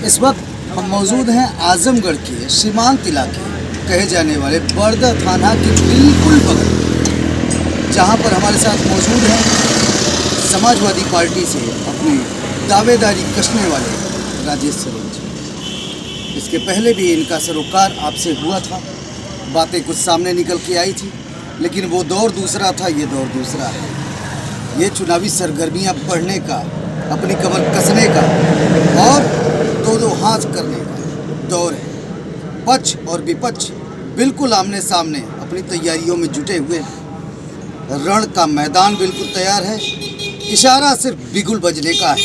इस वक्त हम मौजूद हैं आजमगढ़ के सीमांत इलाके कहे जाने वाले बड़दा थाना के बिल्कुल बगल, जहां पर हमारे साथ मौजूद हैं समाजवादी पार्टी से अपनी दावेदारी कसने वाले राजेश सरोज। इसके पहले भी इनका सरोकार आपसे हुआ था, बातें कुछ सामने निकल के आई थी, लेकिन वो दौर दूसरा था, ये दौर दूसरा है। ये चुनावी सरगर्मियां बढ़ने का, अपनी कमर कसने का और दो हाथ करने का दौर है। पक्ष और विपक्ष बिल्कुल आमने सामने अपनी तैयारियों में जुटे हुए हैं। रण का मैदान बिल्कुल तैयार है, इशारा सिर्फ बिगुल बजने का है।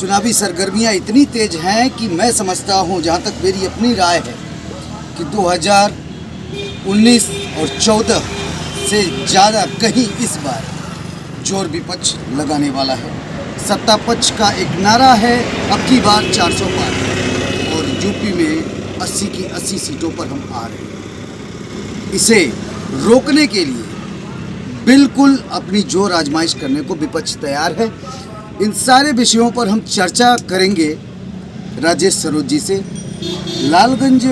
चुनावी सरगर्मियां इतनी तेज हैं कि मैं समझता हूं, जहां तक मेरी अपनी राय है, कि 2019 और 14 से ज़्यादा कहीं इस बार जोर विपक्ष लगाने वाला है। सत्ता पक्ष का एक नारा है, अब की बार 400 पार, और यूपी में 80 की 80 सीटों पर हम आ रहे हैं। इसे रोकने के लिए बिल्कुल अपनी जोर आजमाइश करने को विपक्ष तैयार है। इन सारे विषयों पर हम चर्चा करेंगे राजेश सरोज जी से। लालगंज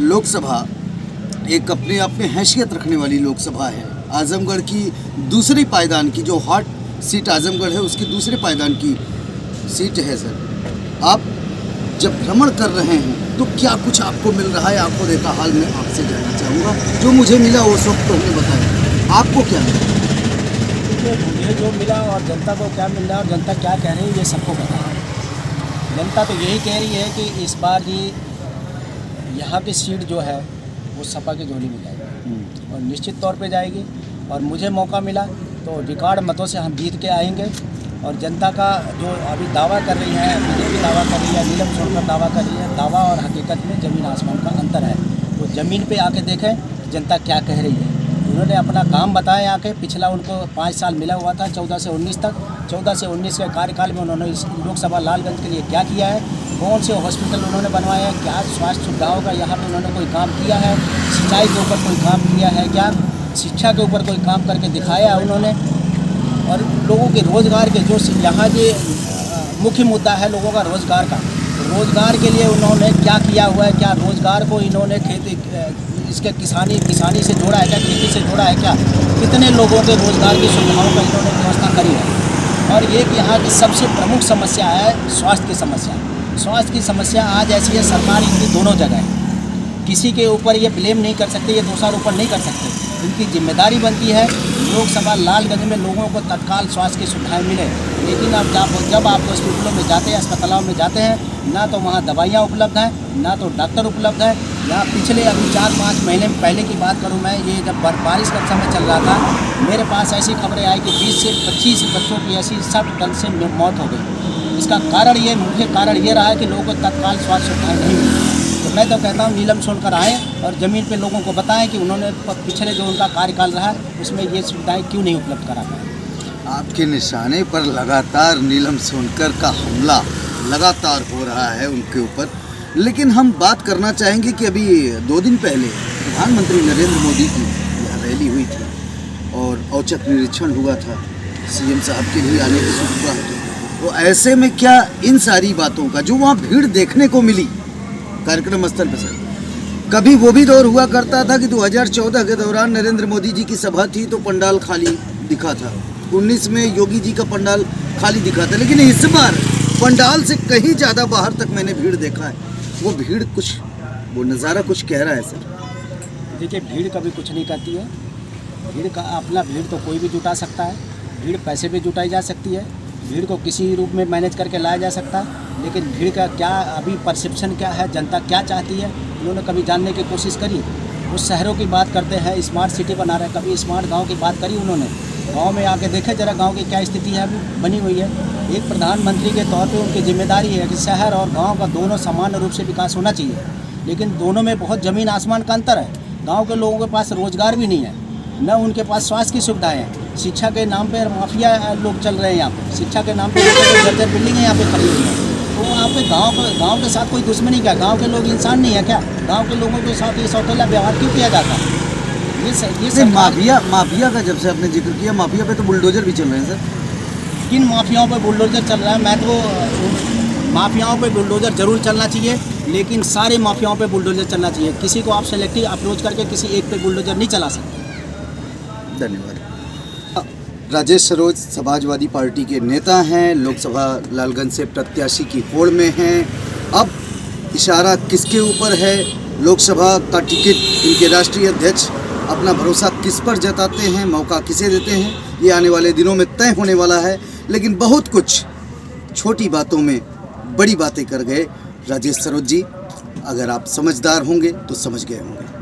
लोकसभा एक अपने आप में हैसियत रखने वाली लोकसभा है। आजमगढ़ की दूसरी पायदान की जो हॉट सीट आजमगढ़ है, उसकी दूसरे पायदान की सीट है। सर, आप जब भ्रमण कर रहे हैं तो क्या कुछ आपको मिल रहा है? आपको देखा हाल में आपसे जानना चाहूँगा। जो मुझे मिला वो सब तो हमें बताया, आपको क्या मिला? मुझे जो मिला और जनता को क्या मिल रहा है और जनता क्या कह रही है, ये सबको पता है। जनता तो यही कह रही है कि इस बार जी यहाँ की सीट जो है वो सपा की झोली में जाएगी और निश्चित तौर पे जाएगी। और मुझे मौका मिला तो रिकॉर्ड मतों से हम जीत के आएंगे। और जनता का जो अभी दावा कर रही है, बीजेपी दावा कर रही है, नीलम सोनकर दावा कर रही है, दावा और हकीकत में ज़मीन आसमान का अंतर है। तो ज़मीन पे आके देखें जनता क्या कह रही है। उन्होंने अपना काम बताया आके, पिछला उनको 5 साल मिला हुआ था 14 से 19 तक। 14 से 19 के कार्यकाल में उन्होंने इस लोकसभा लालगंज के लिए क्या किया है, कौन से हॉस्पिटल उन्होंने बनवाया है, क्या स्वास्थ्य सुविधाओं का यहाँ पर उन्होंने कोई काम किया है, सिंचाई के ऊपर कोई काम किया है क्या, शिक्षा के ऊपर कोई काम करके दिखाया है उन्होंने। और लोगों के रोज़गार के जो यहाँ के मुख्य मुद्दा है लोगों का रोज़गार का, रोज़गार के लिए उन्होंने क्या किया हुआ है, क्या रोज़गार को इन्होंने खेती इसके किसानी से जोड़ा है क्या, खेती से जोड़ा है क्या, कितने लोगों के रोज़गार की सुविधाओं का इन्होंने व्यवस्था करी है। और एक यहाँ की सबसे प्रमुख समस्या है स्वास्थ्य की समस्या। स्वास्थ्य की समस्या आज ऐसी है, सरकार इनकी दोनों जगह है, किसी के ऊपर ये ब्लेम नहीं कर सकते, ये दोषारोपण नहीं कर सकते। इनकी जिम्मेदारी बनती है लोकसभा लालगंज में लोगों को तत्काल स्वास्थ्य की सुविधाएं मिले। लेकिन अब जब आप हॉस्पिटलों में जाते हैं, अस्पतालों में जाते हैं, ना तो वहाँ दवाइयाँ उपलब्ध हैं, ना तो डॉक्टर उपलब्ध है। यहाँ पिछले अभी 4-5 महीने पहले की बात करूँ मैं, ये जब बारिश का समय चल रहा था, मेरे पास ऐसी खबरें आई कि 20 से 25 बच्चों की ऐसी 60 टन से मौत हो गई। इसका कारण ये, मुख्य कारण ये रहा है कि लोगों को तत्काल स्वास्थ्य सुविधाएँ नहीं मिली। तो मैं तो कहता हूँ नीलम सोनकर आए और ज़मीन पे लोगों को बताएं कि उन्होंने पिछले जो उनका कार्यकाल रहा है उसमें ये सुविधाएं क्यों नहीं उपलब्ध करा पाए। आपके निशाने पर लगातार नीलम सोनकर का हमला लगातार हो रहा है उनके ऊपर। लेकिन हम बात करना चाहेंगे कि अभी 2 दिन पहले प्रधानमंत्री नरेंद्र मोदी की यहाँ रैली हुई थी और औचक निरीक्षण हुआ था, सीएम साहब के भी आने की सूचना थी। तो ऐसे में क्या इन सारी बातों का जो वहाँ भीड़ देखने को मिली कार्यक्रम स्थल पर, सर, कभी वो भी दौर हुआ करता था कि 2014 के दौरान नरेंद्र मोदी जी की सभा थी तो पंडाल खाली दिखा था, 19 में योगी जी का पंडाल खाली दिखा था, लेकिन इस बार पंडाल से कहीं ज़्यादा बाहर तक मैंने भीड़ देखा है। वो भीड़ कुछ, वो नज़ारा कुछ कह रहा है। सर देखिए, भीड़ कभी कुछ नहीं कहती है। भीड़ का अपना भीड़ तो कोई भी जुटा सकता है, भीड़ पैसे भी जुटाई जा सकती है, भीड़ को किसी रूप में मैनेज करके लाया जा सकता है। लेकिन भीड़ का क्या अभी परसेप्शन क्या है, जनता क्या चाहती है, उन्होंने कभी जानने की कोशिश करी? वो शहरों की बात करते हैं, स्मार्ट सिटी बना रहे हैं, कभी स्मार्ट गांव की बात करी उन्होंने? गांव में आके देखे जरा गांव की क्या स्थिति है अभी बनी हुई है। एक प्रधानमंत्री के तौर पे उनकी जिम्मेदारी है कि शहर और गांव का दोनों समान रूप से विकास होना चाहिए, लेकिन दोनों में बहुत ज़मीन आसमान का अंतर है। गाँव के लोगों के पास रोज़गार भी नहीं है, न उनके पास स्वास्थ्य की सुविधाएँ हैं। शिक्षा के नाम पर माफिया लोग चल रहे हैं यहाँ पर, शिक्षा के नाम पर जर्जर बिल्डिंगें यहाँ पे खड़ी हुई हैं। तो वहाँ पे गांव के साथ कोई दुश्मनी क्या? गांव के लोग इंसान नहीं है क्या? गांव के लोगों के साथ ये सौतेला व्यवहार क्यों किया जाता है? ये माफिया का जब से आपने जिक्र किया, माफिया पे तो बुलडोजर भी चल रहे हैं सर। किन माफियाओं पे बुलडोजर चल रहा है? माफियाओं पे बुलडोज़र ज़रूर चलना चाहिए, लेकिन सारे माफियाओं पे बुलडोज़र चलना चाहिए। किसी को आप सेलेक्टिव अप्रोच करके किसी एक पे बुलडोज़र नहीं चला सकते। धन्यवाद। राजेश सरोज समाजवादी पार्टी के नेता हैं, लोकसभा लालगंज से प्रत्याशी की होड़ में हैं। अब इशारा किसके ऊपर है, लोकसभा का टिकट इनके राष्ट्रीय अध्यक्ष अपना भरोसा किस पर जताते हैं, मौका किसे देते हैं, ये आने वाले दिनों में तय होने वाला है। लेकिन बहुत कुछ छोटी बातों में बड़ी बातें कर गए राजेश सरोज जी। अगर आप समझदार होंगे तो समझ गए होंगे।